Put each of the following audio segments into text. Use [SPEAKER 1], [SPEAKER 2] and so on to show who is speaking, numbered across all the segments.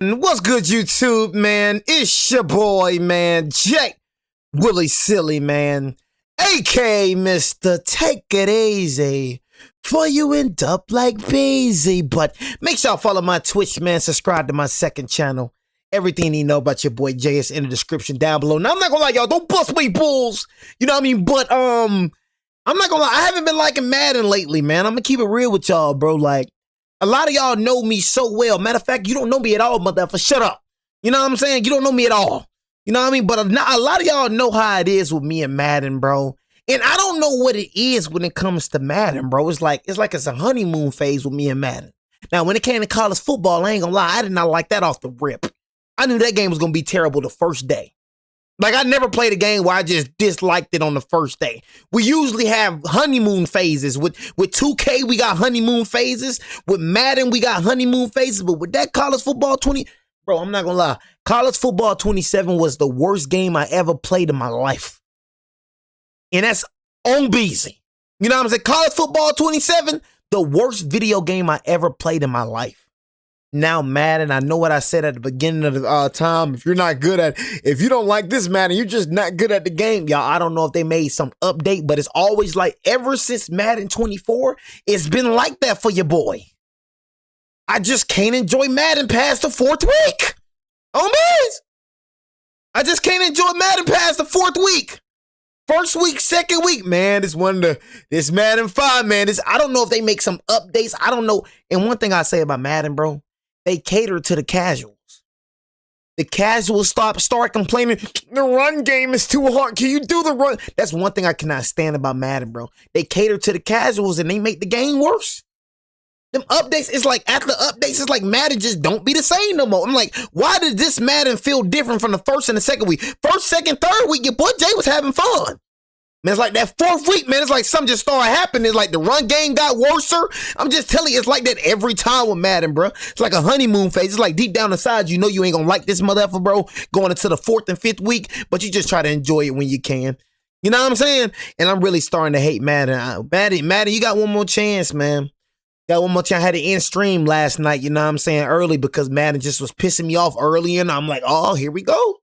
[SPEAKER 1] What's good, YouTube, man? It's your boy, man, Jake Willie Silly, man, aka Mr. Take It Easy, for you end up like Beezy. But make sure y'all follow my Twitch, man. Subscribe to my second channel. Everything you know about your boy Jay is in the description down below. Now, I'm not gonna lie, y'all, don't bust me bulls. You know what I mean? But, I'm not gonna lie, I haven't been liking Madden lately, man. I'm gonna keep it real with y'all, bro. Like, a lot of y'all know me so well. Matter of fact, you don't know me at all, motherfucker. Shut up. You know what I'm saying? You don't know me at all. You know what I mean? But a lot of y'all know how it is with me and Madden, bro. And I don't know what it is when it comes to Madden, bro. It's like it's a honeymoon phase with me and Madden. Now, when it came to college football, I ain't gonna lie, I did not like that off the rip. I knew that game was gonna be terrible the first day. Like, I never played a game where I just disliked it on the first day. We usually have honeymoon phases. With 2K, we got honeymoon phases. With Madden, we got honeymoon phases. But with that college football 20, bro, I'm not gonna lie. College football 27 was the worst game I ever played in my life. And that's on Beezy. You know what I'm saying? College football 27, the worst video game I ever played in my life. Now Madden, I know what I said at the beginning of the time. If you're not good at, if you don't like this Madden, you're just not good at the game. Y'all, I don't know if they made some update, but it's always like, ever since Madden 24, it's been like that for your boy. I just can't enjoy Madden past the fourth week. Oh, man. I just can't enjoy Madden past the fourth week. First week, second week, man, this Madden 5, man, I don't know if they make some updates. I don't know. And one thing I say about Madden, bro, they cater to the casuals. The casuals start complaining, the run game is too hard. Can you do the run? That's one thing I cannot stand about Madden, bro. They cater to the casuals and they make the game worse. Them updates, it's like after updates, it's like Madden just don't be the same no more. I'm like, why did this Madden feel different from the first and the second week? First, second, third week, your boy Jay was having fun. Man, it's like that fourth week, man, it's like something just started happening. It's like the run game got worser. I'm just telling you, it's like that every time with Madden, bro. It's like a honeymoon phase. It's like deep down inside, you know you ain't gonna like this motherfucker, bro, going into the fourth and fifth week, but you just try to enjoy it when you can. You know what I'm saying? And I'm really starting to hate Madden. Madden, you got one more chance, man. Got one more chance. I had to end stream last night, you know what I'm saying, early, because Madden just was pissing me off early, and I'm like, oh, here we go.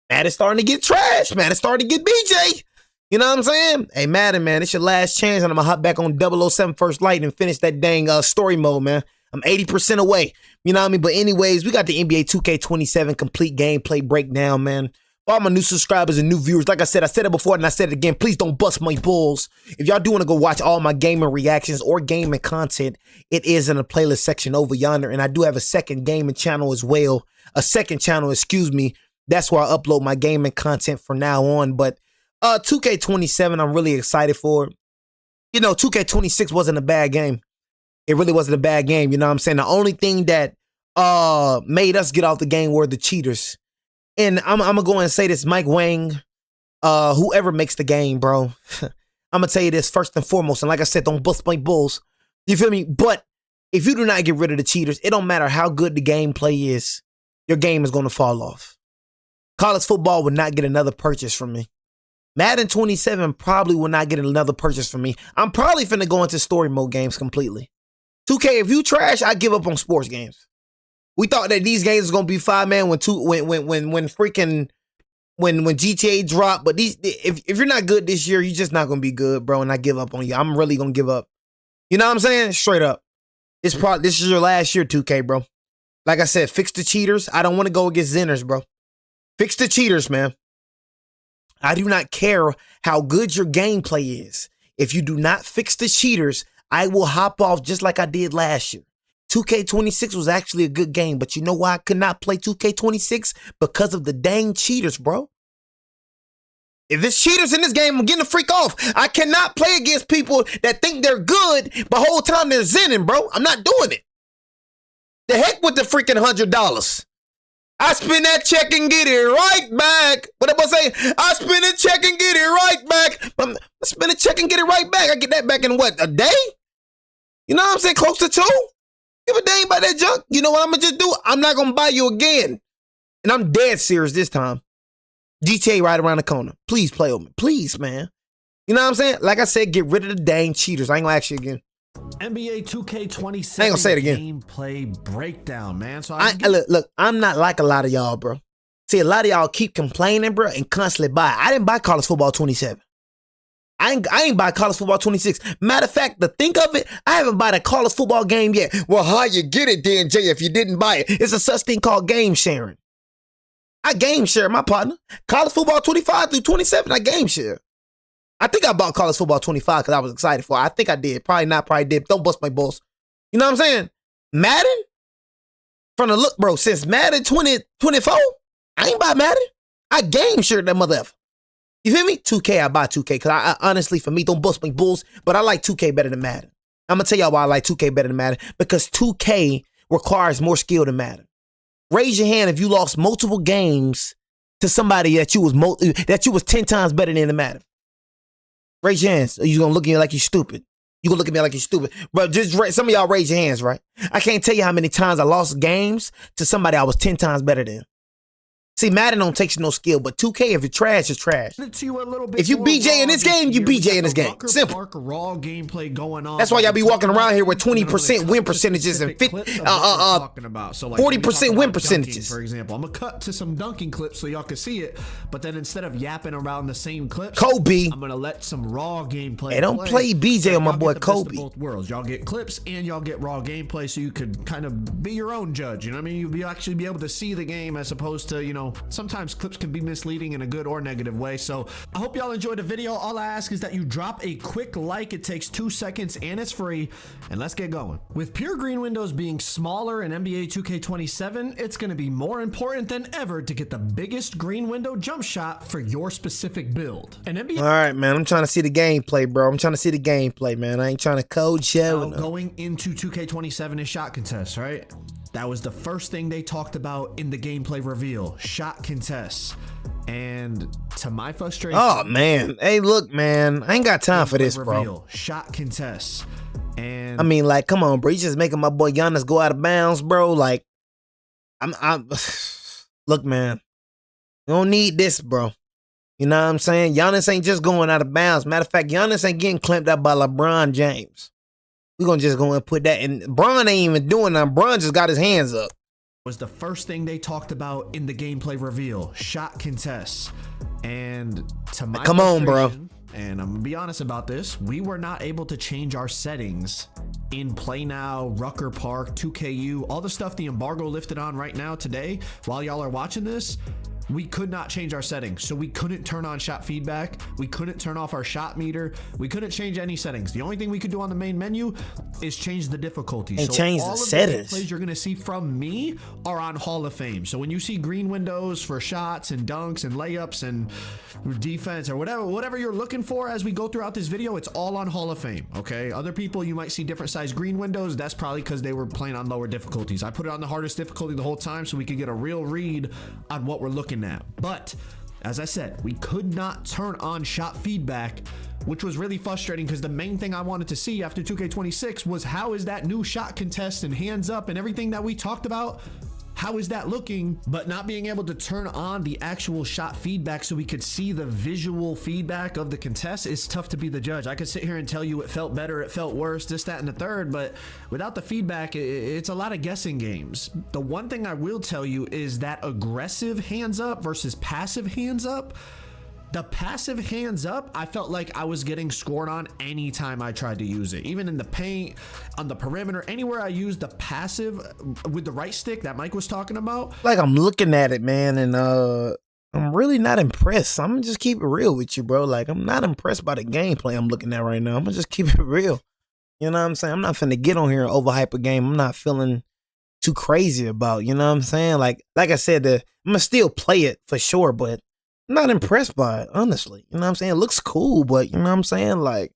[SPEAKER 1] Madden's starting to get trashed. Madden's starting to get BJ. You know what I'm saying? Hey, Madden, man, it's your last chance, and I'm going to hop back on 007 First Light and finish that dang story mode, man. I'm 80% away. You know what I mean? But anyways, we got the NBA 2K27 complete gameplay breakdown, man. For all my new subscribers and new viewers, like I said it before and I said it again, please don't bust my balls. If y'all do want to go watch all my gaming reactions or gaming content, it is in the playlist section over yonder, and I do have a second gaming channel as well. A second channel, excuse me. That's where I upload my gaming content from now on, but 2K27, I'm really excited for. You know, 2K26 wasn't a bad game. It really wasn't a bad game, you know what I'm saying? The only thing that made us get off the game were the cheaters. And I'm going to go and say this, Mike Wang, whoever makes the game, bro, I'm going to tell you this first and foremost, and like I said, don't bust my bulls. You feel me? But if you do not get rid of the cheaters, it don't matter how good the gameplay is, your game is going to fall off. College football would not get another purchase from me. Madden 27 probably will not get another purchase from me. I'm probably finna go into story mode games completely. 2K, if you trash, I give up on sports games. We thought that these games was gonna be 5-man when GTA dropped, but if you're not good this year, you're just not gonna be good, bro. And I give up on you. I'm really gonna give up. You know what I'm saying? Straight up. This is your last year, 2K, bro. Like I said, fix the cheaters. I don't want to go against Zenners, bro. Fix the cheaters, man. I do not care how good your gameplay is. If you do not fix the cheaters, I will hop off just like I did last year. 2K26 was actually a good game, but you know why I could not play 2K26? Because of the dang cheaters, bro. If there's cheaters in this game, I'm getting the freak off. I cannot play against people that think they're good, but the whole time they're zenning, bro. I'm not doing it. The heck with the freaking $100. I spin that check and get it right back. What am I saying? I spin a check and get it right back. I spin a check and get it right back. I get that back in what, a day? You know what I'm saying? Close to 2? Give a damn about that junk. You know what I'm going to just do? I'm not going to buy you again. And I'm dead serious this time. GTA right around the corner. Please play with me. Please, man. You know what I'm saying? Like I said, get rid of the dang cheaters. I ain't going to ask you again.
[SPEAKER 2] NBA 2K27
[SPEAKER 1] I ain't gonna say it again.
[SPEAKER 2] gameplay breakdown, man. So
[SPEAKER 1] look, I'm not like a lot of y'all, bro. See, a lot of y'all keep complaining, bro, and constantly buy. I didn't buy College Football 27. I ain't buy College Football 26. Matter of fact, to think of it, I haven't bought a College Football game yet. Well, how you get it then, Jay, if you didn't buy it? It's a such thing called game sharing. I game share my partner. College Football 25 through 27, I game share. I think I bought College Football 25 because I was excited for it. I think I did. Probably not, probably did. Don't bust my balls. You know what I'm saying? Madden? From the look, bro, since Madden 2024, I ain't buy Madden. I game shared that mother effer. You feel me? 2K, I buy 2K because I honestly, for me, don't bust my bulls, but I like 2K better than Madden. I'm going to tell y'all why I like 2K better than Madden, because 2K requires more skill than Madden. Raise your hand if you lost multiple games to somebody that you was 10 times better than the Madden. Raise your hands. Or you going to look at me like you stupid. You going to look at me like you stupid. Bro, some of y'all raise your hands, right? I can't tell you how many times I lost games to somebody I was 10 times better than. See, Madden don't take no skill, but 2K, if you're trash, it's trash. If you BJ in this game, you BJ in this game. Simple.
[SPEAKER 2] Raw gameplay going on.
[SPEAKER 1] That's why y'all be walking around here with 20% win percentages and 40% win percentages.
[SPEAKER 2] For example, I'm gonna cut to some dunking clips so y'all can see it, but then instead of yapping around the same clips,
[SPEAKER 1] Kobe,
[SPEAKER 2] I'm gonna let some raw gameplay.
[SPEAKER 1] Hey, don't play BJ on my boy Kobe.
[SPEAKER 2] Both worlds, y'all get clips and y'all get raw gameplay, so you could kind of be your own judge. You know what I mean? You'll actually be able to see the game as opposed to, you know, sometimes clips can be misleading in a good or negative way. So I hope y'all enjoyed the video. All I ask is that you drop a quick like. It takes 2 seconds and it's free. And let's get going. With pure green windows being smaller in NBA 2K27, it's going to be more important than ever to get the biggest green window jump shot for your specific build. All
[SPEAKER 1] right, man. I'm trying to see the gameplay, bro. I'm trying to see the gameplay, man. I ain't trying to code show.
[SPEAKER 2] Going into 2K27 is shot contest, right? That was the first thing they talked about in the gameplay reveal, shot contests. And to my frustration,
[SPEAKER 1] oh man, hey, look, man, I ain't got time for this, bro.
[SPEAKER 2] Shot contests. And
[SPEAKER 1] I mean, like, come on, bro, you just making my boy Giannis go out of bounds, bro. Like, I'm look, man, you don't need this, bro. You know what I'm saying? Giannis ain't just going out of bounds. Matter of fact, Giannis ain't getting clamped up by LeBron James. We're going to just go and put that in. Bron ain't even doing that. Bron just got his hands up.
[SPEAKER 2] Was the first thing they talked about in the gameplay reveal, shot contests. And to my
[SPEAKER 1] come on, bro.
[SPEAKER 2] And I'm going to be honest about this. We were not able to change our settings in Play Now, Rucker Park, 2KU, all the stuff the embargo lifted on right now today while y'all are watching this. We could not change our settings, so we couldn't turn on shot feedback. We couldn't turn off our shot meter. We couldn't change any settings. The only thing we could do on the main menu is change the difficulty.
[SPEAKER 1] And so change the settings.
[SPEAKER 2] The gameplays you're gonna see from me are on Hall of Fame. So when you see green windows for shots and dunks and layups and defense or whatever you're looking for as we go throughout this video, it's all on Hall of Fame. Okay. Other people, you might see different size green windows. That's probably because they were playing on lower difficulties. I put it on the hardest difficulty the whole time so we could get a real read on what we're looking at. But as I said, we could not turn on shot feedback, which was really frustrating because the main thing I wanted to see after 2K26 was how is that new shot contest and hands up and everything that we talked about, how is that looking? But not being able to turn on the actual shot feedback so we could see the visual feedback of the contest is tough to be the judge. I could sit here and tell you it felt better, it felt worse, this, that, and the third, but without the feedback, it's a lot of guessing games. The one thing I will tell you is that aggressive hands up versus passive hands up, the passive hands up, I felt like I was getting scored on anytime I tried to use it. Even in the paint, on the perimeter, anywhere I used the passive with the right stick that Mike was talking about.
[SPEAKER 1] Like, I'm looking at it, man, and I'm really not impressed. I'm gonna just keep it real with you, bro. Like, I'm not impressed by the gameplay I'm looking at right now. I'm gonna just keep it real. You know what I'm saying? I'm not finna get on here and overhype a game I'm not feeling too crazy about. You know what I'm saying? Like I said, I'm gonna still play it for sure, but I'm not impressed by it, honestly. You know what I'm saying? It looks cool, but you know what I'm saying? Like,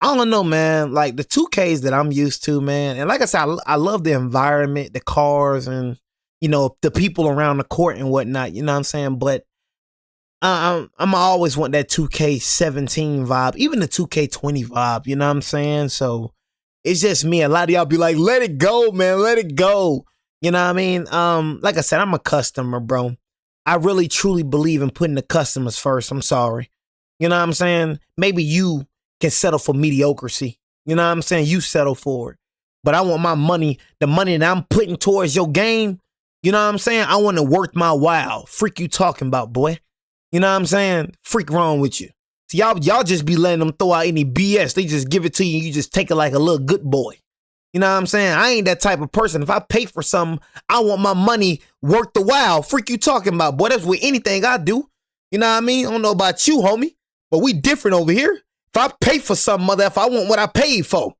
[SPEAKER 1] I don't know, man. Like, the 2Ks that I'm used to, man. And like I said, I love the environment, the cars, and, you know, the people around the court and whatnot. You know what I'm saying? But I'm always want that 2K17 vibe, even the 2K20 vibe. You know what I'm saying? So it's just me. A lot of y'all be like, let it go, man. Let it go. You know what I mean? Like I said, I'm a customer, bro. I really truly believe in putting the customers first. I'm sorry. You know what I'm saying? Maybe you can settle for mediocrity. You know what I'm saying? You settle for it. But I want my money, the money that I'm putting towards your game, you know what I'm saying? I want it worth my while. Freak you talking about, boy. You know what I'm saying? Freak wrong with you. See, y'all just be letting them throw out any BS. They just give it to you and you just take it like a little good boy. You know what I'm saying? I ain't that type of person. If I pay for something, I want my money worth the while. Freak you talking about, boy. That's with anything I do. You know what I mean? I don't know about you, homie, but we different over here. If I pay for something, mother, if I want what I paid for,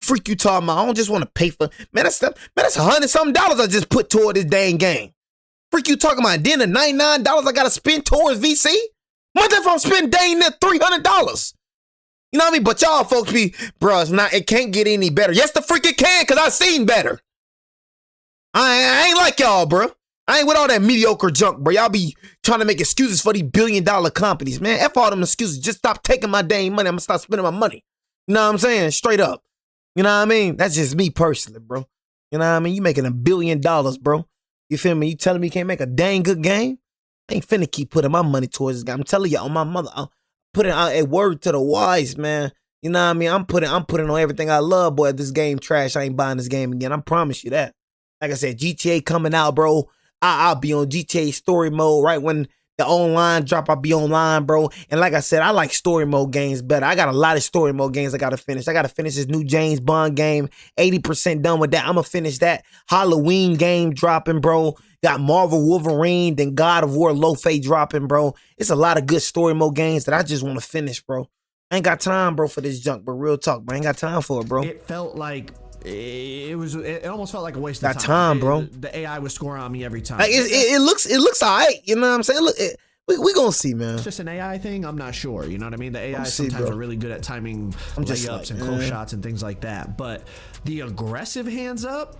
[SPEAKER 1] freak you talking about. I don't just want to pay for, man, that's $100-something I just put toward this dang game. Freak you talking about. Then the $99 I got to spend towards VC? Mother, if I'm spending dang near $300. You know what I mean? But y'all folks be, bro, it can't get any better. Yes, the freak it can, because I seen better. I ain't like y'all, bro. I ain't with all that mediocre junk, bro. Y'all be trying to make excuses for these billion-dollar companies, man. F all them excuses. Just stop taking my dang money. I'm going to stop spending my money. You know what I'm saying? Straight up. You know what I mean? That's just me personally, bro. You know what I mean? You making $1 billion, bro. You feel me? You telling me you can't make a dang good game? I ain't finna keep putting my money towards this guy. I'm telling you, on my mother, I'm putting out a word to the wise, man. You know what I mean? I'm putting on everything I love, boy. If this game trash, I ain't buying this game again. I promise you that. Like I said, GTA coming out, bro. I'll be on GTA story mode right when the online drop. I'll be online, bro. And like I said, I like story mode games better. I got a lot of story mode games I got to finish. I got to finish this new James Bond game. 80% done with that. I'm going to finish that Halloween game dropping, bro. Got Marvel Wolverine, then God of War Lo-Fi dropping, bro. It's a lot of good story mode games that I just want to finish, bro. I ain't got time, bro, for this junk, but real talk, bro. I ain't got time for it, bro.
[SPEAKER 2] It felt like it almost felt like a waste
[SPEAKER 1] of
[SPEAKER 2] time.
[SPEAKER 1] Time, bro.
[SPEAKER 2] The AI was scoring on me every time.
[SPEAKER 1] Like it looks all right. You know what I'm saying? Look, we gonna see, man.
[SPEAKER 2] It's just an AI thing. I'm not sure. You know what I mean? The AI sometimes are really good at timing layups and close shots and things like that. But the aggressive hands up,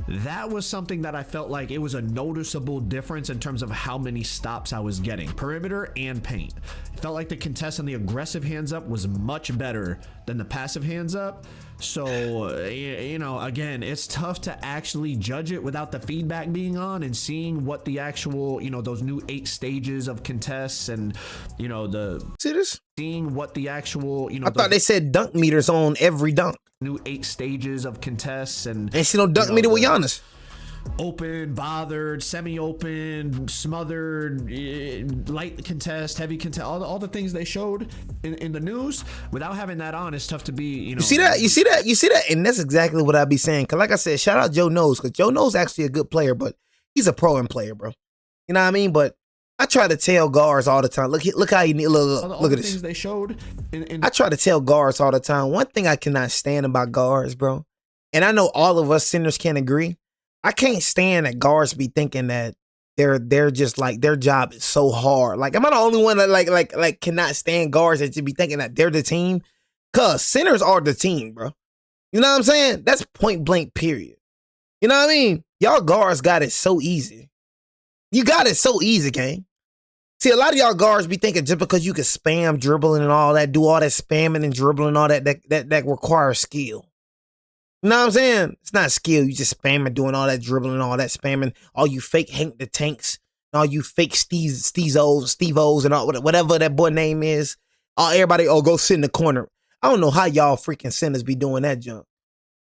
[SPEAKER 2] that was something that I felt like it was a noticeable difference in terms of how many stops I was getting, perimeter and paint. It felt like the contest on the aggressive hands up was much better than the passive hands up. So, you know, again, it's tough to actually judge it without the feedback being on and seeing what the actual, you know, those new 8 stages of contests and, you know, seeing what the actual, you know,
[SPEAKER 1] I thought they said dunk meters on every dunk.
[SPEAKER 2] New 8 stages of contests and
[SPEAKER 1] ain't see no dunk meter with Giannis.
[SPEAKER 2] Open, bothered, semi-open, smothered, light contest, heavy contest, all the things they showed in the news. Without having that on, it's tough to be, you know.
[SPEAKER 1] You see that? And that's exactly what I be saying. Because like I said, shout out Joe Knows. Because Joe Knows actually a good player, but he's a pro and player, bro. You know what I mean? But I try to tell guards all the time. Look how you need. Look at this.
[SPEAKER 2] Things they showed.
[SPEAKER 1] I try to tell guards all the time. One thing I cannot stand about guards, bro, and I know all of us sinners can agree. I can't stand that guards be thinking that they're just like their job is so hard. Like, am I the only one that like cannot stand guards that should be thinking that they're the team? Cause sinners are the team, bro. You know what I'm saying? That's point blank, period. You know what I mean? Y'all guards got it so easy. You got it so easy, gang. See, a lot of y'all guards be thinking just because you can spam dribbling and all that, do all that spamming and dribbling and all that requires skill. You know what I'm saying? It's not skill. You just spamming, doing all that dribbling and all that spamming. All you fake Hank the Tanks, all you fake Steve-O's and all whatever that boy name is. Everybody, go sit in the corner. I don't know how y'all freaking sinners be doing that junk.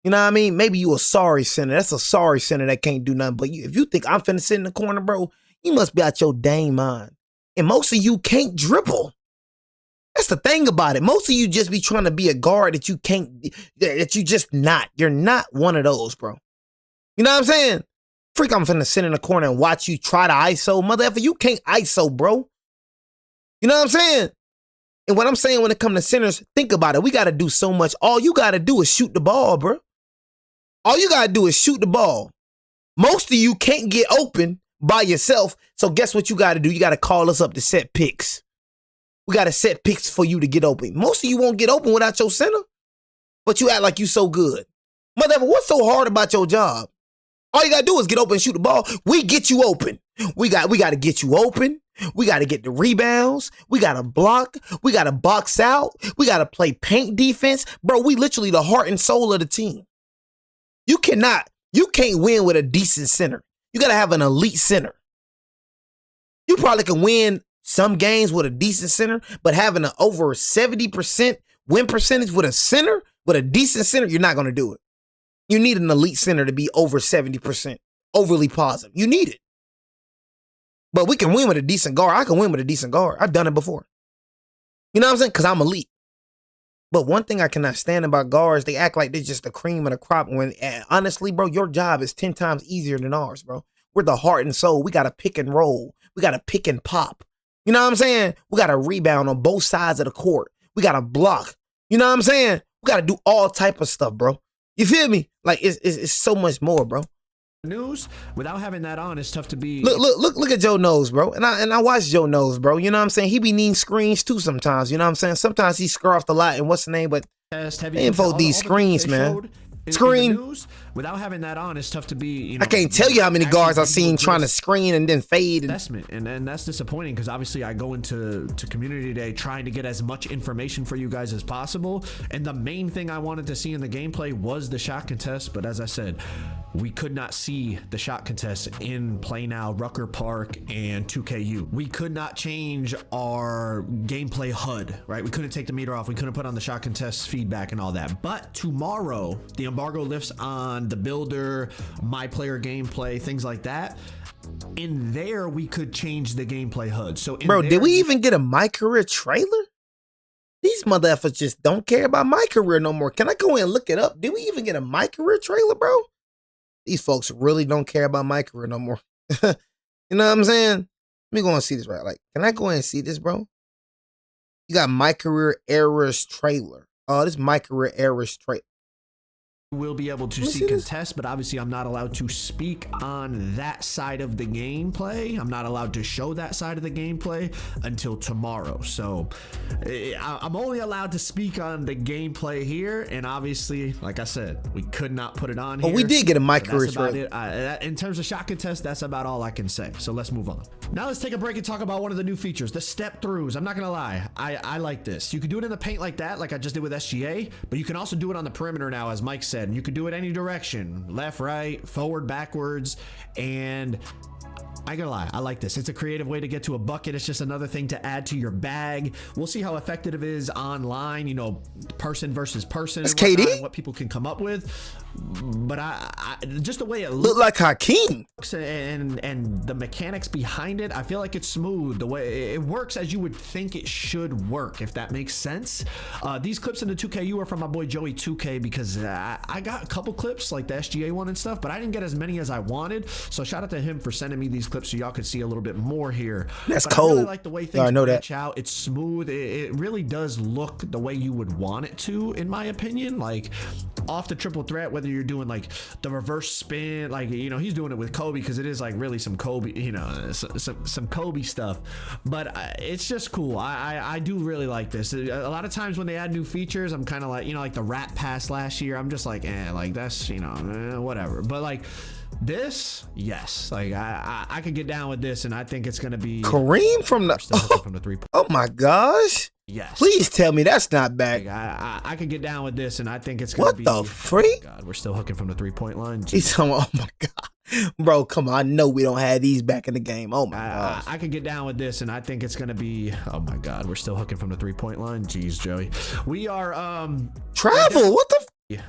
[SPEAKER 1] You know what I mean? Maybe you a sorry sinner. That's a sorry sinner that can't do nothing. But if you think I'm finna sit in the corner, bro, you must be out your dang mind. And most of you can't dribble. That's the thing about it. Most of you just be trying to be a guard that you can't, that you just not. You're not one of those, bro. You know what I'm saying? Freak, I'm finna sit in the corner and watch you try to ISO. Motherfucker, you can't ISO, bro. You know what I'm saying? And what I'm saying when it comes to sinners, think about it. We got to do so much. All you got to do is shoot the ball, bro. All you got to do is shoot the ball. Most of you can't get open by yourself. So guess what you got to do? You got to call us up to set picks. We got to set picks for you to get open. Most of you won't get open without your center, but you act like you so good. Motherfucker, what's so hard about your job? All you got to do is get open and shoot the ball. We get you open. We got to get you open. We got to get the rebounds. We got to block. We got to box out. We got to play paint defense. Bro, we literally the heart and soul of the team. You can't win with a decent center. You got to have an elite center. You probably can win some games with a decent center, but having an over 70% win percentage with a center, With a decent center, you're not going to do it. You need an elite center to be over 70%, overly positive. You need it. But we can win with a decent guard. I can win with a decent guard. I've done it before. You know what I'm saying? Because I'm elite. But one thing I cannot stand about guards, they act like they're just the cream of the crop. When honestly, bro, your job is 10 times easier than ours, bro. We're the heart and soul. We got to pick and roll. We got to pick and pop. You know what I'm saying? We got to rebound on both sides of the court. We got to block. You know what I'm saying? We got to do all type of stuff, bro. You feel me? Like, it's so much more, bro.
[SPEAKER 2] News without having that on, it's tough to be.
[SPEAKER 1] Look at Joe Nose, bro. And I watch Joe Nose, bro. You know what I'm saying? He be needing screens too sometimes. You know what I'm saying? Sometimes he scarfed a lot. And what's the name? But they info these screens, man. Screen.
[SPEAKER 2] News, without having that on, it's tough to be. You know,
[SPEAKER 1] I can't tell you how many guards I've seen trying to screen and then fade.
[SPEAKER 2] And that's disappointing because obviously I go into community day trying to get as much information for you guys as possible. And the main thing I wanted to see in the gameplay was the shot contest. But as I said, we could not see the shot contest in Play Now, Rucker Park, and 2KU. We could not change our gameplay HUD, right? We couldn't take the meter off. We couldn't put on the shot contest feedback and all that. But tomorrow, the embargo lifts on the builder, my player gameplay, things like that. In there, we could change the gameplay HUD. So,
[SPEAKER 1] bro, did we even get a My Career trailer? These mother effers just don't care about My Career no more. Can I go in and look it up? Did we even get a My Career trailer, bro? These folks really don't care about My Career no more. You know what I'm saying? Let me go and see this, right? Like, can I go in and see this, bro? You got My Career Errors trailer. Oh, this My Career Errors trailer.
[SPEAKER 2] Will be able to see contest, but obviously I'm not allowed to speak on that side of the gameplay. I'm not allowed to show that side of the gameplay until tomorrow. So I'm only allowed to speak on the gameplay here, and obviously, like I said, we could not put it on here.
[SPEAKER 1] But we did get a My Career
[SPEAKER 2] trailer. In terms of shot contest, that's about all I can say. So let's move on. Now let's take a break and talk about one of the new features, the step throughs. I'm not gonna lie, I like this. You can do it in the paint like that, like I just did with SGA, but you can also do it on the perimeter now, as Mike said. And you can do it any direction, left, right, forward, backwards, and I gotta lie, I like this. It's a creative way to get to a bucket. It's just another thing to add to your bag. We'll see how effective it is online, you know, person versus person.
[SPEAKER 1] That's KD?
[SPEAKER 2] And what people can come up with. But I just the way it
[SPEAKER 1] look like Hakeem
[SPEAKER 2] and the mechanics behind it, I feel like it's smooth. The way it works as you would think it should work, if that makes sense. These clips in the 2KU are from my boy Joey 2K because I got a couple clips like the SGA one and stuff, but I didn't get as many as I wanted. So shout out to him for sending me these clips so y'all could see a little bit more here.
[SPEAKER 1] That's cold.
[SPEAKER 2] I really like the way things branch out. It's smooth. It really does look the way you would want it to, in my opinion. Like off the triple threat, whether you're doing like the reverse spin, like, you know, he's doing it with Kobe because it is like really some Kobe, you know, some Kobe stuff. But it's just cool. I do really like this. A lot of times when they add new features, I'm kind of like, you know, like the rat pass last year, I'm just like, like that's, you know, whatever. But like this, yes, like I could get down with this, and I think it's gonna be
[SPEAKER 1] Kareem from the
[SPEAKER 2] from the 3 point.
[SPEAKER 1] Oh my gosh.
[SPEAKER 2] Yes.
[SPEAKER 1] Please tell me that's not back.
[SPEAKER 2] Like, I could get down with this, and I think it's gonna be.
[SPEAKER 1] What the freak?
[SPEAKER 2] Oh God, we're still hooking from the 3-point line.
[SPEAKER 1] He's talking about, oh my God. Bro, come on. I know we don't have these back in the game. Oh my God.
[SPEAKER 2] I could get down with this, and I think it's gonna be. Oh my God, we're still hooking from the 3-point line. Jeez, Joey. We are
[SPEAKER 1] travel. What the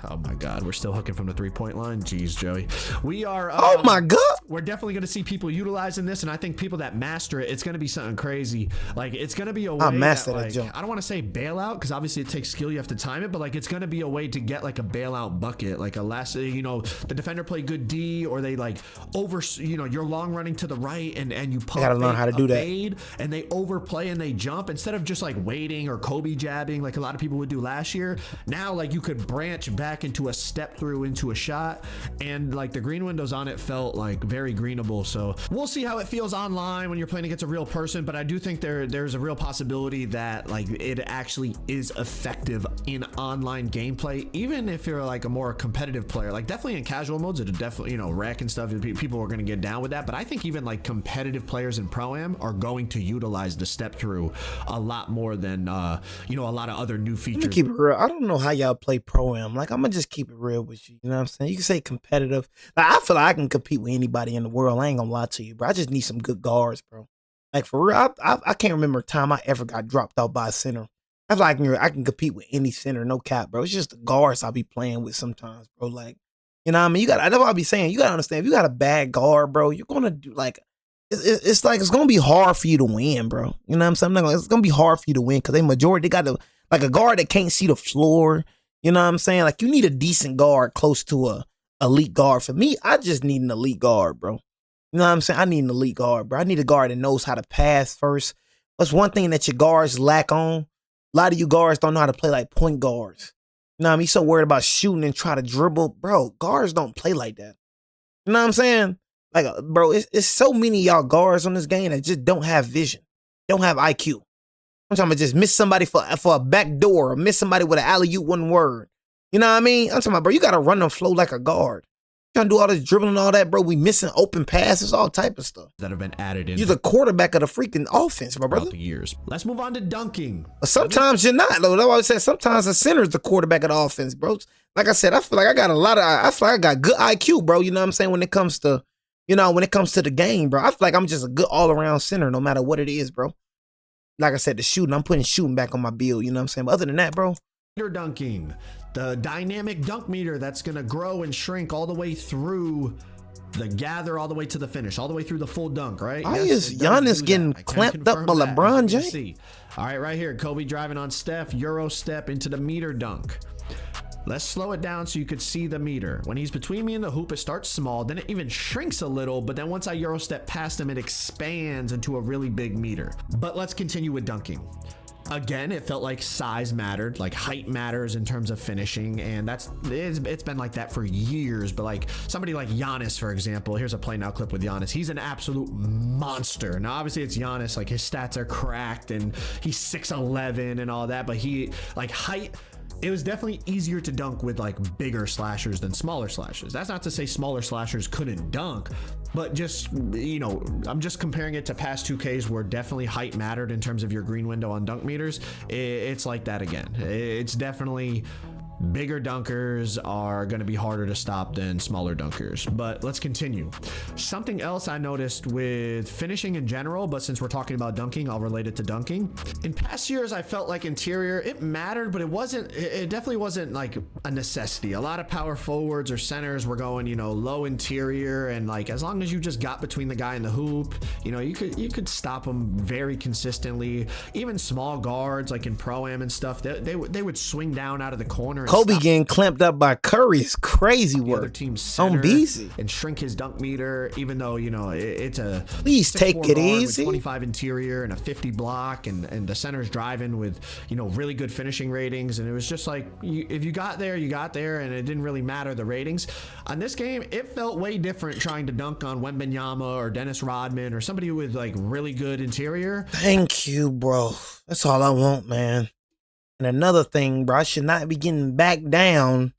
[SPEAKER 2] oh my God, we're still hooking from the 3-point line. Jeez, Joey. We are.
[SPEAKER 1] Oh my God.
[SPEAKER 2] We're definitely going to see people utilizing this, and I think people that master it, it's going to be something crazy. Like it's going to be a way. I don't want to say bailout because obviously it takes skill. You have to time it, but like it's going to be a way to get like a bailout bucket, like a last. You know, the defender play good D, or they like over. You know, you're long running to the right, and you pump.
[SPEAKER 1] Got to learn how to do that.
[SPEAKER 2] Fade, and they overplay and they jump instead of just like waiting or Kobe jabbing like a lot of people would do last year. Now like you could branch back into a step through into a shot, and like the green windows on it felt like very greenable. So we'll see how it feels online when you're playing against a real person, but I do think there's a real possibility that like it actually is effective in online gameplay, even if you're like a more competitive player. Like definitely in casual modes, it'll definitely, you know, rec and stuff, people are going to get down with that, but I think even like competitive players in Pro-Am are going to utilize the step through a lot more than you know, a lot of other new features.
[SPEAKER 1] Let me keep it real. I don't know how y'all play Pro-Am. Like I'm gonna just keep it real with you. You know what I'm saying? You can say competitive. Like, I feel like I can compete with anybody in the world. I ain't gonna lie to you, bro. I just need some good guards, bro. Like for real, I can't remember a time I ever got dropped out by a center. I feel like I can compete with any center, no cap, bro. It's just the guards I'll be playing with sometimes, bro. Like, you know what I mean? That's what I'll be saying. You gotta understand, if you got a bad guard, bro, you're gonna do like it's like it's gonna be hard for you to win, bro. You know what I'm saying? It's gonna be hard for you to win because they got like a guard that can't see the floor. You know what I'm saying? Like you need a decent guard close to a elite guard. For me, I just need an elite guard, bro. You know what I'm saying? I need an elite guard, bro. I need a guard that knows how to pass first. What's one thing that your guards lack on? A lot of you guards don't know how to play like point guards. You know what I mean? So worried about shooting and try to dribble. Bro, guards don't play like that. You know what I'm saying? Like, bro, it's so many of y'all guards on this game that just don't have vision, don't have IQ. I'm talking about just miss somebody for a back door or miss somebody with an alley-oop one word. You know what I mean? I'm talking about, bro, you got to run the flow like a guard. Trying to do all this dribbling and all that, bro. We missing open passes, all type of stuff
[SPEAKER 2] that have been added in.
[SPEAKER 1] You're the quarterback of the freaking offense, my brother.
[SPEAKER 2] The years. Let's move on to dunking.
[SPEAKER 1] Sometimes you're not, though. That's why I said sometimes the center is the quarterback of the offense, bro. Like I said, I feel like I got good IQ, bro. You know what I'm saying? When it comes to the game, bro. I feel like I'm just a good all-around center, no matter what it is, bro. Like I said, the shooting, I'm putting shooting back on my bill. You know what I'm saying? But other than that, bro.
[SPEAKER 2] Dunking, the dynamic dunk meter that's going to grow and shrink all the way through the gather, all the way to the finish, all the way through the full dunk, right?
[SPEAKER 1] Why is Giannis getting clamped up by LeBron James?
[SPEAKER 2] All right here, Kobe driving on Steph, Euro step into the meter dunk. Let's slow it down so you could see the meter. When he's between me and the hoop, it starts small, then it even shrinks a little, but then once I Euro step past him, it expands into a really big meter. But let's continue with dunking. Again, it felt like size mattered, like height matters in terms of finishing, and it's been like that for years. But like somebody like Giannis, for example, here's a play now clip with Giannis. He's an absolute monster. Now, obviously, it's Giannis. Like his stats are cracked, and he's 6'11" and all that. But he like height. It was definitely easier to dunk with like bigger slashers than smaller slashers. That's not to say smaller slashers couldn't dunk, but just, you know, I'm just comparing it to past 2Ks where definitely height mattered in terms of your green window on dunk meters. It's like that again. It's definitely bigger dunkers are going to be harder to stop than smaller dunkers. But let's continue. Something else I noticed with finishing in general, but since we're talking about dunking, I'll relate it to dunking. In past years, I felt like interior, it mattered, but it definitely wasn't like a necessity. A lot of power forwards or centers were going, you know, low interior, and like as long as you just got between the guy and the hoop, you know, you could stop them very consistently. Even small guards like in Pro-Am and stuff, they would swing down out of the corner.
[SPEAKER 1] Kobe getting clamped up by Curry is crazy work.
[SPEAKER 2] The other team's center
[SPEAKER 1] easy
[SPEAKER 2] and shrink his dunk meter, even though, you know, it's a
[SPEAKER 1] please take it easy.
[SPEAKER 2] 25 interior and a 50 block, and the center's driving with, you know, really good finishing ratings. And it was just like, if you got there, you got there, and it didn't really matter the ratings. On this game, it felt way different trying to dunk on Wembanyama or Dennis Rodman or somebody with like really good interior.
[SPEAKER 1] Thank you, bro. That's all I want, man. And another thing, bro, I should not be getting back down.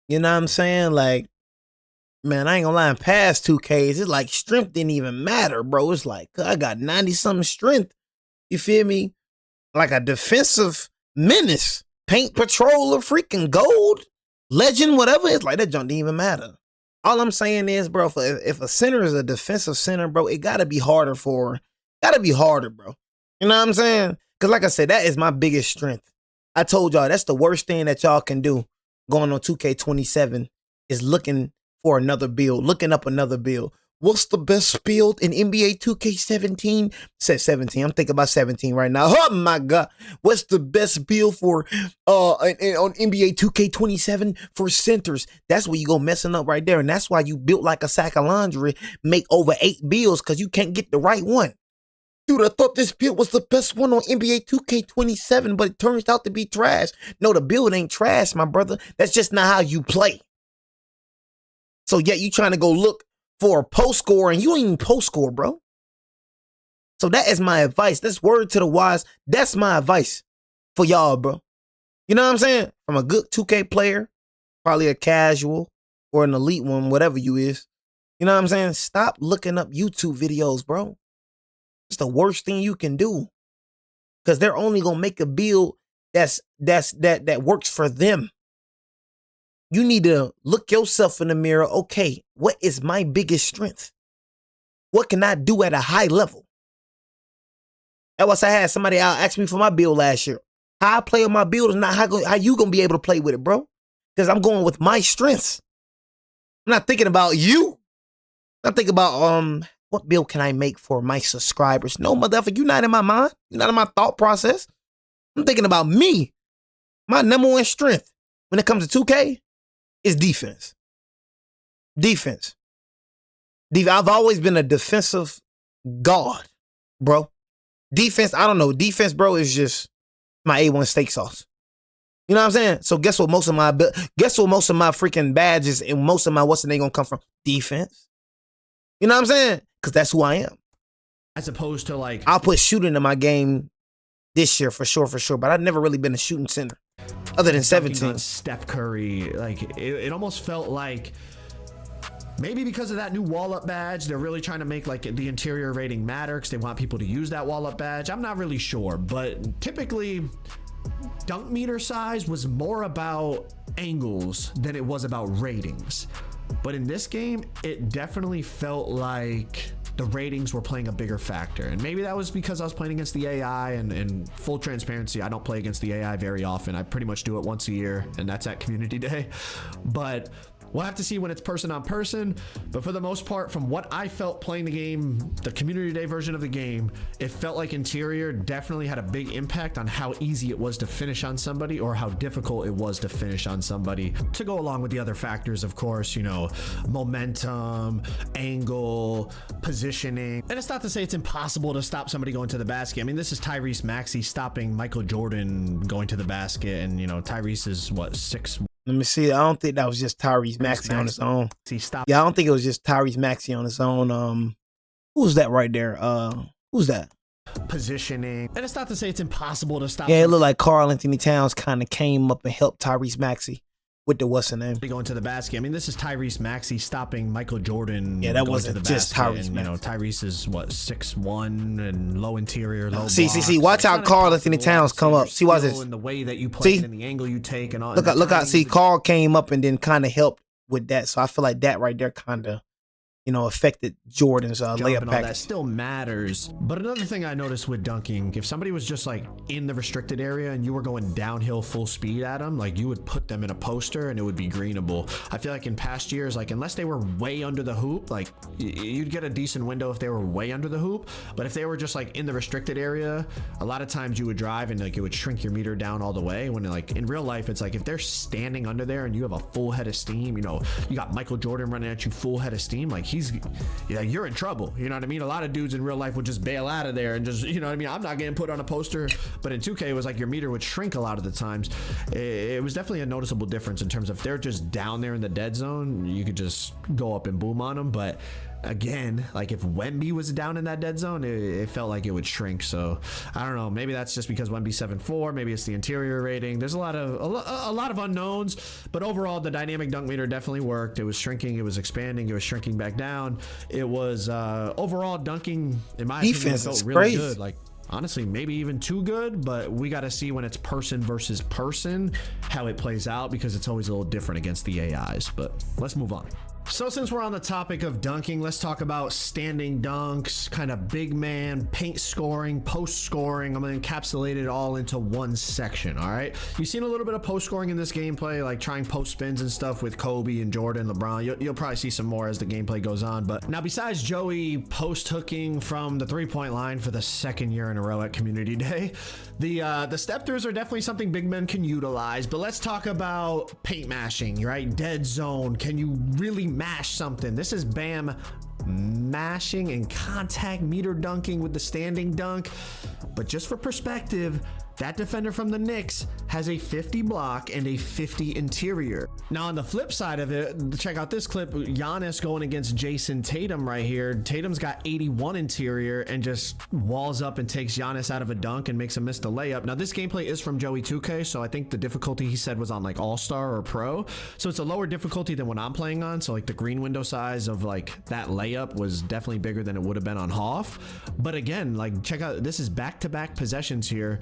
[SPEAKER 1] You know what I'm saying? Like, man, I ain't gonna lie, in past 2Ks, it's like strength didn't even matter, bro. It's like, I got 90-something strength. You feel me? Like a defensive menace, paint patroller, freaking gold, legend, whatever. It's like, that junk didn't even matter. All I'm saying is, bro, if a center is a defensive center, bro, it gotta be harder, bro. You know what I'm saying? Because like I said, that is my biggest strength. I told y'all that's the worst thing that y'all can do going on 2K27 is looking up another build. What's the best build in NBA 2K17? Said 17. I'm thinking about 17 right now. Oh my God. What's the best build for on NBA 2K27 for centers? That's where you go messing up right there. And that's why you built like a sack of laundry, make over 8 builds because you can't get the right one. Dude, I thought this build was the best one on NBA 2K27, but it turns out to be trash. No, the build ain't trash, my brother. That's just not how you play. So yet you trying to go look for a post score, and you ain't even post score, bro. So that is my advice. That's word to the wise. That's my advice for y'all, bro. You know what I'm saying? I'm a good 2K player, probably a casual or an elite one, whatever you is. You know what I'm saying? Stop looking up YouTube videos, bro. It's the worst thing you can do, because they're only gonna make a build that works for them. You need to look yourself in the mirror. Okay, what is my biggest strength? What can I do at a high level? That was I had somebody out ask me for my build last year. How I play on my build is not how you gonna be able to play with it, bro. Because I'm going with my strengths. I'm not thinking about you. I'm thinking about what build can I make for my subscribers? No, motherfucker, you're not in my mind. You're not in my thought process. I'm thinking about me. My number one strength when it comes to 2K is defense. Defense. I've always been a defensive god, bro. Defense, I don't know. Defense, bro, is just my A1 steak sauce. You know what I'm saying? So guess what most of my freaking badges and most of my what's the name gonna come from? Defense. You know what I'm saying? Because that's who I am.
[SPEAKER 2] As opposed to like,
[SPEAKER 1] I'll put shooting in my game this year for sure. But I've never really been a shooting center other than 17.
[SPEAKER 2] Steph Curry, like it almost felt like maybe because of that new wall up badge, they're really trying to make like the interior rating matter because they want people to use that wall up badge. I'm not really sure, but typically dunk meter size was more about angles than it was about ratings. But in this game, it definitely felt like the ratings were playing a bigger factor. And maybe that was because I was playing against the AI, and full transparency, I don't play against the AI very often. I pretty much do it once a year, and that's at community day. But we'll have to see when it's person on person. But for the most part, from what I felt playing the game, the community day version of the game, it felt like interior definitely had a big impact on how easy it was to finish on somebody or how difficult it was to finish on somebody. To go along with the other factors, of course, you know, momentum, angle, positioning. And it's not to say it's impossible to stop somebody going to the basket. I mean, this is Tyrese Maxey stopping Michael Jordan going to the basket. And, you know, Tyrese is what, 6'1".
[SPEAKER 1] Let me see. I don't think that was just Tyrese Maxey on his own. Yeah, I don't think it was just Tyrese Maxey on his own. Who's that right there? Who's that?
[SPEAKER 2] Positioning. And it's not to say it's impossible to stop.
[SPEAKER 1] Yeah, it looked like Karl Anthony Towns kind of came up and helped Tyrese Maxey with the what's the name?
[SPEAKER 2] Going to the basket. I mean, this is Tyrese Maxey stopping Michael Jordan.
[SPEAKER 1] Yeah, that wasn't just Tyrese.
[SPEAKER 2] And, you know, Tyrese is what, 6'1" and low interior, low.
[SPEAKER 1] See. Watch how Karl Anthony Towns come up. See, watch this.
[SPEAKER 2] In the way that you play and the angle you take and all.
[SPEAKER 1] Look out. See, Karl came up and then kind of helped with that. So I feel like that right there kind of, you know, affected Jordan's layup package.
[SPEAKER 2] That still matters. But another thing I noticed with dunking, if somebody was just like in the restricted area and you were going downhill full speed at them, like you would put them in a poster and it would be greenable. I feel like in past years, like unless they were way under the hoop, like you'd get a decent window if they were way under the hoop. But if they were just like in the restricted area, a lot of times you would drive and like it would shrink your meter down all the way. When like in real life, it's like if they're standing under there and you have a full head of steam, you know, you got Michael Jordan running at you full head of steam, like you're in trouble. You know what I mean? A lot of dudes in real life would just bail out of there and just, you know what I mean? I'm not getting put on a poster, but in 2K it was like your meter would shrink a lot of the times. It was definitely a noticeable difference in terms of if they're just down there in the dead zone, you could just go up and boom on them. But again, like if Wemby was down in that dead zone, it felt like it would shrink. So I don't know, maybe that's just because Wemby's 7'4", maybe it's the interior rating. There's a lot of unknowns, but overall the dynamic dunk meter definitely worked. It was shrinking, it was expanding, it was shrinking back down. It was overall dunking, in my opinion, felt really good. Like honestly, maybe even too good, but we got to see when it's person versus person how it plays out, because it's always a little different against the AIs. But let's move on. So since we're on the topic of dunking, let's talk about standing dunks, kind of big man, paint scoring, post scoring. I'm going to encapsulate it all into one section, all right? You've seen a little bit of post scoring in this gameplay, like trying post spins and stuff with Kobe and Jordan, LeBron. You'll probably see some more as the gameplay goes on. But now besides Joey post hooking from the 3-point line for the second year in a row at Community Day, the step throughs are definitely something big men can utilize. But let's talk about paint mashing, right? Dead zone. Can you really mash something? This is Bam mashing and contact meter dunking with the standing dunk. But just for perspective, that defender from the Knicks has a 50 block and a 50 interior. Now on the flip side of it, check out this clip. Giannis going against Jason Tatum right here. Tatum's got 81 interior and just walls up and takes Giannis out of a dunk and makes him miss the layup. Now this gameplay is from Joey 2K, so I think the difficulty he said was on like All-Star or Pro. So it's a lower difficulty than what I'm playing on. So like the green window size of like that layup was definitely bigger than it would have been on Hoff. But again, like check out, this is back-to-back possessions here.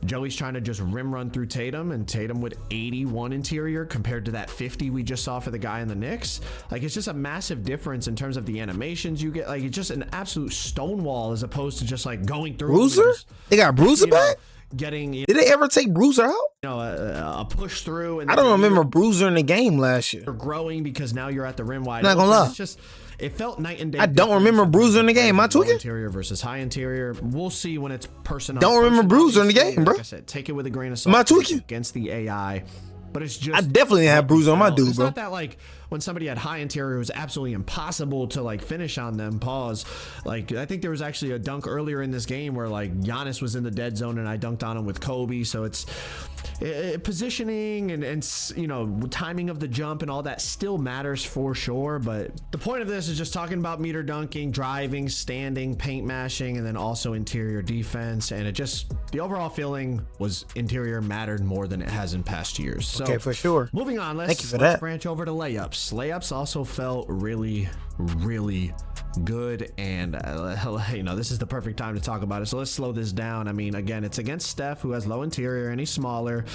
[SPEAKER 2] Joey's trying to just rim run through Tatum, and Tatum with 81 interior compared to that 50 we just saw for the guy in the Knicks. Like it's just a massive difference in terms of the animations you get. Like it's just an absolute stonewall as opposed to just like going through.
[SPEAKER 1] Bruiser? They got Bruiser back?
[SPEAKER 2] getting,
[SPEAKER 1] Did they ever take Bruiser out?
[SPEAKER 2] a push through. And
[SPEAKER 1] I don't remember Bruiser in the game last year.
[SPEAKER 2] you're growing because now you're at the rim wide.
[SPEAKER 1] Not gonna lie.
[SPEAKER 2] It's just, it felt night and day.
[SPEAKER 1] I don't remember Bruiser in the game. Am I tweaking?
[SPEAKER 2] Interior versus high interior. We'll see when it's personal.
[SPEAKER 1] Don't remember Bruiser in the game, bro.
[SPEAKER 2] Like I said, take it with a grain of salt.
[SPEAKER 1] Am I tweaking?
[SPEAKER 2] Against the AI. But it's just,
[SPEAKER 1] I definitely didn't have Bruiser on my dude,
[SPEAKER 2] it's
[SPEAKER 1] bro.
[SPEAKER 2] not that like when somebody had high interior, it was absolutely impossible to like finish on them. Pause. Like I think there was actually a dunk earlier in this game where like Giannis was in the dead zone and I dunked on him with Kobe. So it's positioning and you know, timing of the jump and all that still matters for sure. But the point of this is just talking about meter dunking, driving, standing, paint mashing, and then also interior defense. And it just, the overall feeling was interior mattered more than it has in past years. So,
[SPEAKER 1] Okay, for sure.
[SPEAKER 2] moving on, let's branch over to layups. Layups also felt really good, and you know, this is the perfect time to talk about it, so let's slow this down. I mean, again, it's against Steph, who has low interior and he's smaller,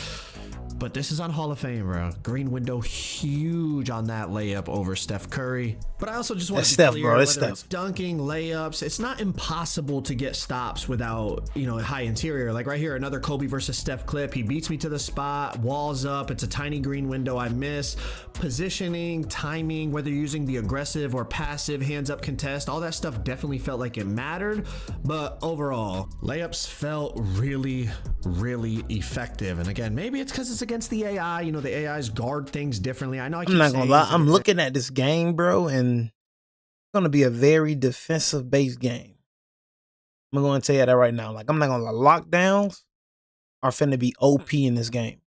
[SPEAKER 2] but this is on Hall of Fame, bro. Green window, huge on that layup over Steph Curry. But I also just want to be clear,
[SPEAKER 1] bro.
[SPEAKER 2] whether it's dunking, layups, it's not impossible to get stops without, you know, high interior. Like right here, another Kobe versus Steph clip. He beats me to the spot, walls up, it's a tiny green window, I miss. Positioning, timing, whether you're using the aggressive or passive hands up contest, all that stuff definitely felt like it mattered. But overall, layups felt really effective. And again, maybe it's because it's against the AI. You know, the AIs guard things differently. I know I'm
[SPEAKER 1] not gonna lie. I'm looking at this game, bro, and it's gonna be a very defensive based game. I'm gonna tell you that right now. Like, I'm not gonna lie, lockdowns are finna be OP in this game.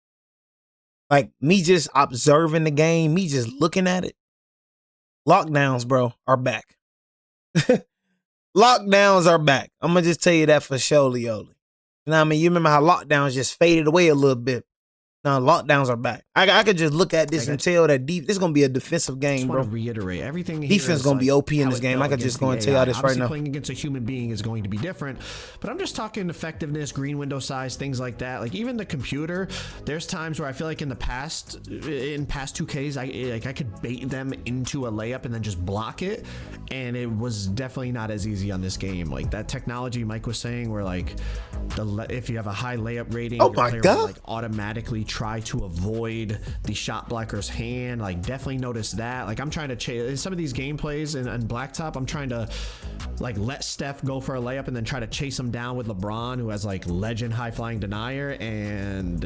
[SPEAKER 1] Like, me just observing the game, me just looking at it. Lockdowns, bro, are back. Lockdowns are back. I'm gonna just tell you that for sure, Leoli. You know what I mean? You remember how lockdowns just faded away a little bit. Now lockdowns are back. I could just look at this and tell that this is gonna be a defensive game, bro.
[SPEAKER 2] Reiterate everything.
[SPEAKER 1] Defense gonna be OP in this game. I could just go and tell y'all this right now.
[SPEAKER 2] Playing against a human being is going to be different, but I'm just talking effectiveness, green window size, things like that. Like even the computer, there's times where I feel like in past 2Ks, I could bait them into a layup and then just block it, and it was definitely not as easy on this game. Like that technology Mike was saying, where like if you have a high layup rating,
[SPEAKER 1] oh my god,
[SPEAKER 2] will, like automatically try to avoid the shot blocker's hand. Like definitely notice that. Like I'm trying to chase some of these gameplays in Blacktop. I'm trying to like let Steph go for a layup and then try to chase him down with LeBron, who has like legend high flying denier, and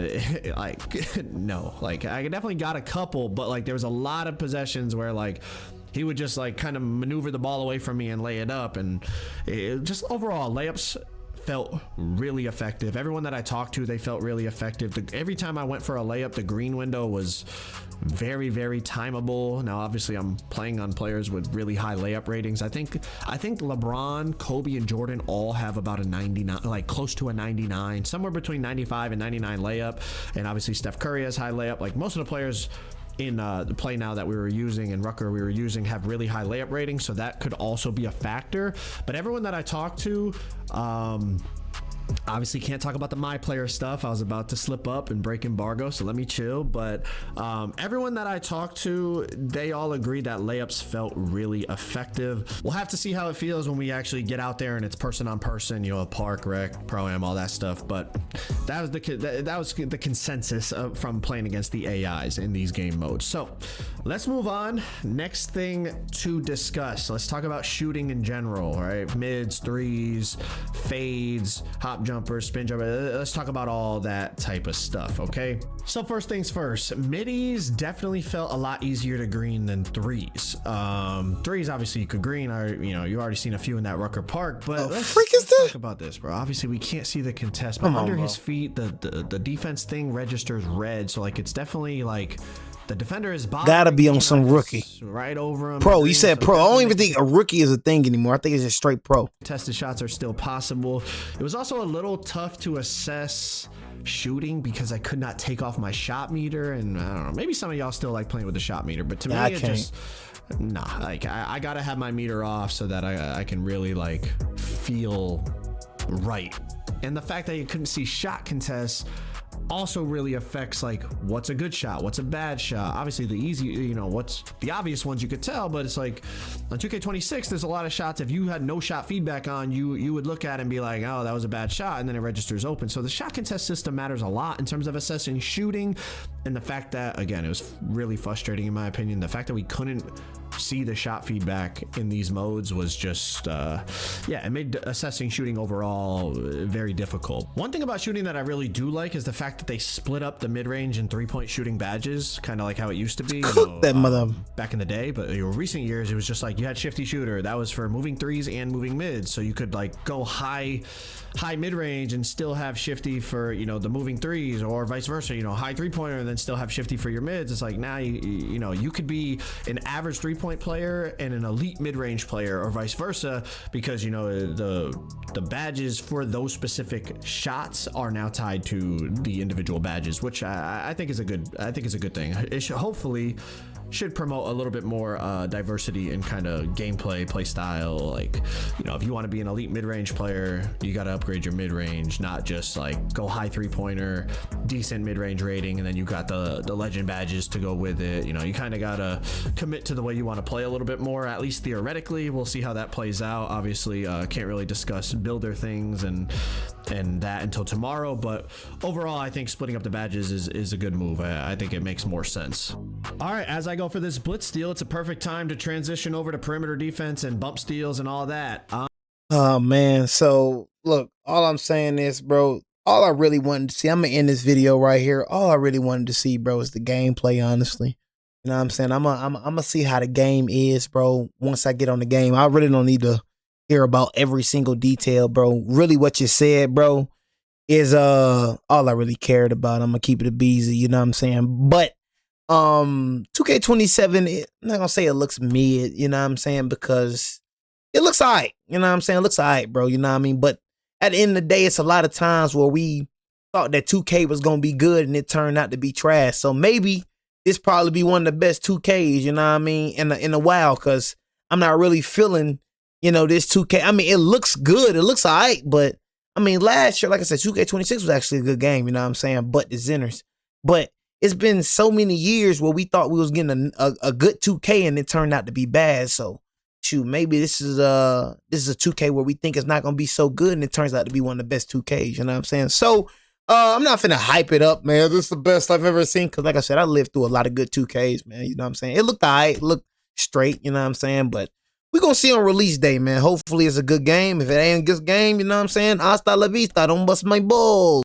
[SPEAKER 2] like no, like I definitely got a couple, but like there was a lot of possessions where like he would just like kind of maneuver the ball away from me and lay it up, and it just overall layups felt really effective. Everyone that I talked to, they felt really effective. Every time I went for a layup, the green window was very timeable. Now obviously I'm playing on players with really high layup ratings. I think LeBron, Kobe, and Jordan all have about a 99, like close to a 99, somewhere between 95 and 99 layup. And obviously Steph Curry has high layup. Like most of the players in the play now that we were using and Rucker we were using have really high layup ratings, so that could also be a factor. But everyone that I talked to, obviously can't talk about the my player stuff. I was about to slip up and break embargo, so let me chill. But everyone that I talked to, they all agreed that layups felt really effective. We'll have to see how it feels when we actually get out there and it's person on person, you know, park, rec, pro-am, all that stuff. But that was the consensus from playing against the AIs in these game modes. So let's move on. Next thing to discuss, let's talk about shooting in general, right? Mids, threes, fades, hop jumpers, spin jumper. Let's talk about all that type of stuff, okay? So first things first, middies definitely felt a lot easier to green than threes. Threes, obviously you could green, or you know, you already seen a few in that Rucker Park, but let's talk about this, bro. Obviously we can't see the contest, but under his feet, the defense thing registers red, so like it's definitely like the defender is
[SPEAKER 1] gotta be on some rookie
[SPEAKER 2] right over him.
[SPEAKER 1] Pro, you said pro. I don't even think a rookie is a thing anymore. I think it's just straight pro.
[SPEAKER 2] Contested shots are still possible. It was also a little tough to assess shooting because I could not take off my shot meter, and I don't know, maybe some of y'all still like playing with the shot meter, but to me it just nah, like I gotta have my meter off so that I can really like feel right. And the fact that you couldn't see shot contests, also really affects like what's a good shot, what's a bad shot. Obviously the easy, you know, what's the obvious ones you could tell, but it's like on 2K26 there's a lot of shots if you had no shot feedback on, you would look at it and be like, oh, that was a bad shot, and then it registers open. So the shot contest system matters a lot in terms of assessing shooting. And the fact that, again, it was really frustrating in my opinion, the fact that we couldn't see the shot feedback in these modes was just yeah, it made assessing shooting overall very difficult. One thing about shooting that I really do like is the fact that they split up the mid-range and three-point shooting badges, kind of like how it used to be,
[SPEAKER 1] that mother
[SPEAKER 2] back in the day. But in recent years it was just like you had shifty shooter, that was for moving threes and moving mids, so you could like go high mid-range and still have shifty for, you know, the moving threes, or vice versa, you know, high three-pointer and then still have shifty for your mids. It's like now you know, you could be an average three-point player and an elite mid-range player, or vice versa, because, you know, the badges for those specific shots are now tied to the individual badges, which I think is a good thing. It should hopefully should promote a little bit more diversity in kind of gameplay, play style. Like, you know, if you want to be an elite mid-range player, you got to upgrade your mid-range, not just like go high three-pointer, decent mid-range rating, and then you got the legend badges to go with it. You know, you kind of got to commit to the way you want to play a little bit more, at least theoretically. We'll see how that plays out. Obviously, can't really discuss builder things and that until tomorrow, but overall I think splitting up the badges is a good move. I think it makes more sense. All right, as I go for this blitz steal, it's a perfect time to transition over to perimeter defense and bump steals and all that.
[SPEAKER 1] Oh man, so look, all I'm saying is, bro, all I really wanted to see, I'm gonna end this video right here. All I really wanted to see, bro, is the gameplay, honestly. You know what I'm saying? I'm gonna see how the game is, bro. Once I get on the game, I really don't need to hear about every single detail, bro. Really what you said, bro, is all I really cared about. I'm gonna keep it a beezy, you know what I'm saying? But 2K27, I'm not gonna say it looks mid, you know what I'm saying, because it looks alright, you know what I'm saying? It looks alright, bro, you know what I mean? But at the end of the day, it's a lot of times where we thought that 2K was gonna be good and it turned out to be trash. So maybe this probably be one of the best 2Ks, you know what I mean, in a while, because I'm not really feeling, you know, this 2K. I mean, it looks good, it looks alright, but I mean, last year, like I said, 2K26 was actually a good game, you know what I'm saying? But the Zenners. But it's been so many years where we thought we was getting a good 2K and it turned out to be bad. So shoot, maybe this is a 2K where we think it's not gonna be so good and it turns out to be one of the best 2Ks, you know what I'm saying? So I'm not finna hype it up, man. This is the best I've ever seen, because like I said, I lived through a lot of good 2Ks, man, you know what I'm saying? It looked alright, it looked straight, you know what I'm saying? But we're gonna see on release day, man. Hopefully it's a good game. If it ain't a good game, you know what I'm saying? Hasta la vista, don't bust my balls.